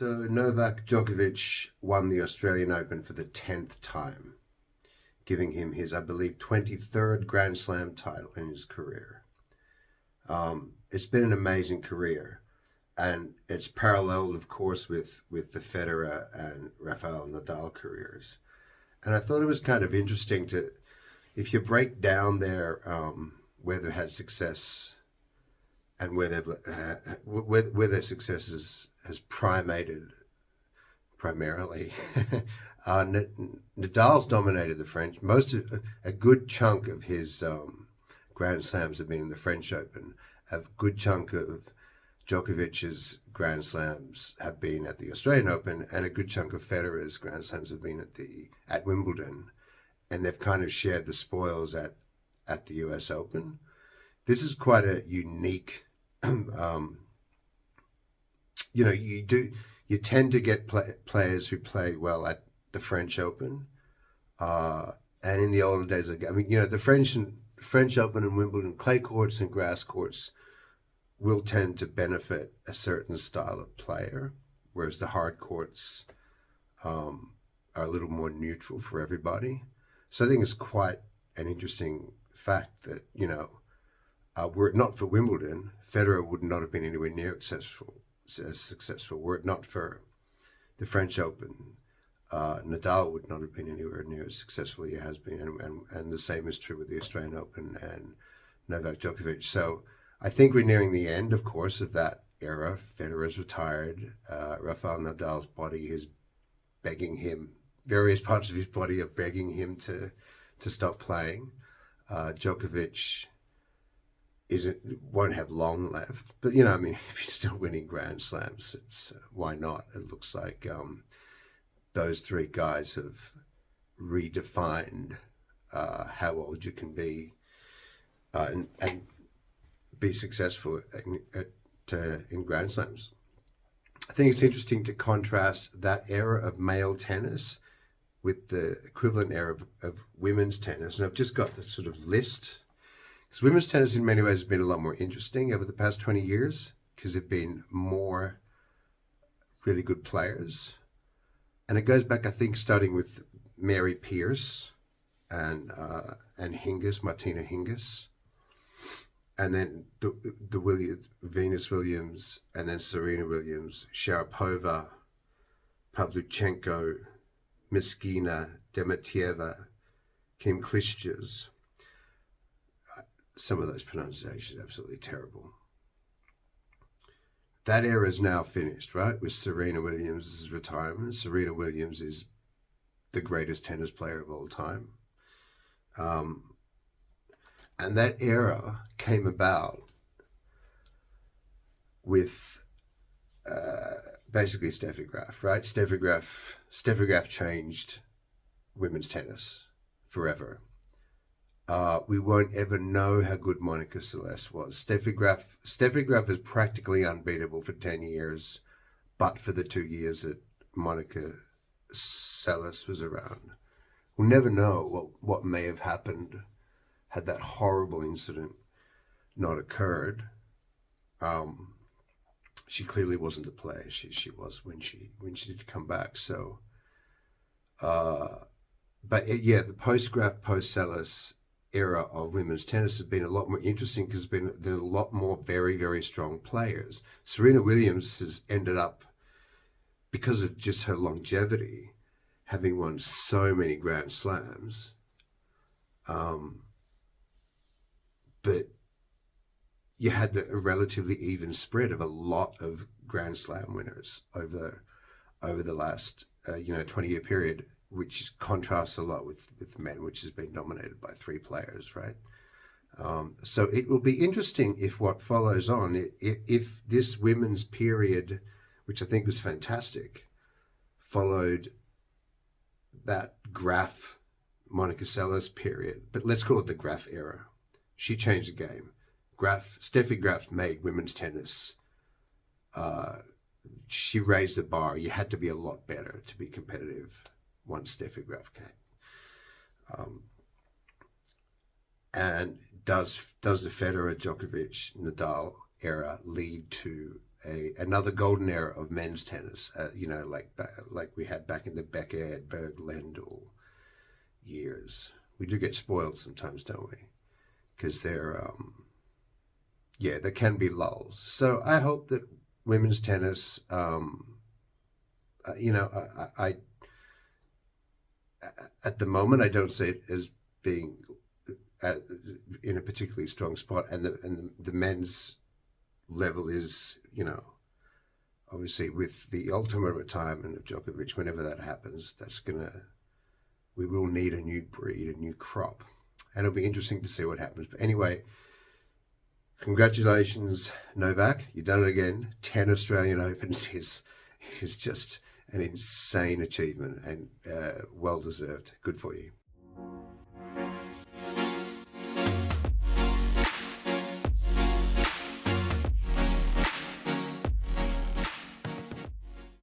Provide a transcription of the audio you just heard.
So Novak Djokovic won the Australian Open for the 10th time, giving him his, I believe, 23rd Grand Slam title in his career. It's been an amazing career, and it's paralleled, of course, with the Federer and Rafael Nadal careers. And I thought it was kind of interesting to, if you break down where they've had success and where their success has primated primarily. Nadal's dominated the French. A good chunk of his Grand Slams have been in the French Open. A good chunk of Djokovic's Grand Slams have been at the Australian Open, and a good chunk of Federer's Grand Slams have been at Wimbledon, and they've kind of shared the spoils at the US Open. This is quite a unique. You tend to get players who play well at the French Open, and in the older days, the French Open and Wimbledon, clay courts and grass courts will tend to benefit a certain style of player, whereas the hard courts are a little more neutral for everybody. So I think it's quite an interesting fact that, were it not for Wimbledon, Federer would not have been anywhere near as successful. Were it not for the French Open, Nadal would not have been anywhere near as successful he has been, and the same is true with the Australian Open and Novak Djokovic. So I think we're nearing the end, of course, of that era. Federer's retired. Rafael Nadal's body is begging him. Various parts of his body are begging him to stop playing. Djokovic won't have long left, but if you're still winning Grand Slams, it's why not? It looks like those three guys have redefined how old you can be and be successful in Grand Slams. I think it's interesting to contrast that era of male tennis with the equivalent era of women's tennis, and I've just got the sort of list. Because women's tennis in many ways has been a lot more interesting over the past 20 years because there have been more really good players. And it goes back, I think, starting with Mary Pierce and Hingis, Martina Hingis. And then Venus Williams, and then Serena Williams, Sharapova, Pavlyuchenko, Miskina, Demitrieva, Kim Clijsters. Some of those pronunciations are absolutely terrible. That era is now finished, right? With Serena Williams' retirement. Serena Williams is the greatest tennis player of all time. And that era came about with basically Steffi Graf, right? Steffi Graf changed women's tennis forever. We won't ever know how good Monica Seles was. Steffi Graf is practically unbeatable for 10 years, but for the 2 years that Monica Seles was around. We'll never know what may have happened had that horrible incident not occurred. She clearly wasn't the player she was when she did come back. So, the post-Graf, post-Seles era of women's tennis has been a lot more interesting because there's been a lot more very, very strong players. Serena Williams has ended up, because of just her longevity, having won so many Grand Slams. But you had a relatively even spread of a lot of Grand Slam winners over the last 20-year period, which contrasts a lot with men, which has been dominated by three players, right? So it will be interesting if what follows on, if this women's period, which I think was fantastic, followed that Graf, Monica Seles period, but let's call it the Graf era. She changed the game. Steffi Graf made women's tennis. She raised the bar. You had to be a lot better to be competitive once Steffi Graf came. And does the Federer, Djokovic, Nadal era lead to another golden era of men's tennis. Like we had back in the Becker, Berg, Lendl years. We do get spoiled sometimes, don't we? Because there can be lulls. So I hope that women's tennis, I at the moment I don't see it as being in a particularly strong spot, and the men's level is, obviously with the ultimate retirement of Djokovic, whenever that happens, we will need a new breed, a new crop, and it'll be interesting to see what happens. But anyway, congratulations, Novak, you've done it again. 10 Australian Opens is just an insane achievement, and well deserved. Good for you.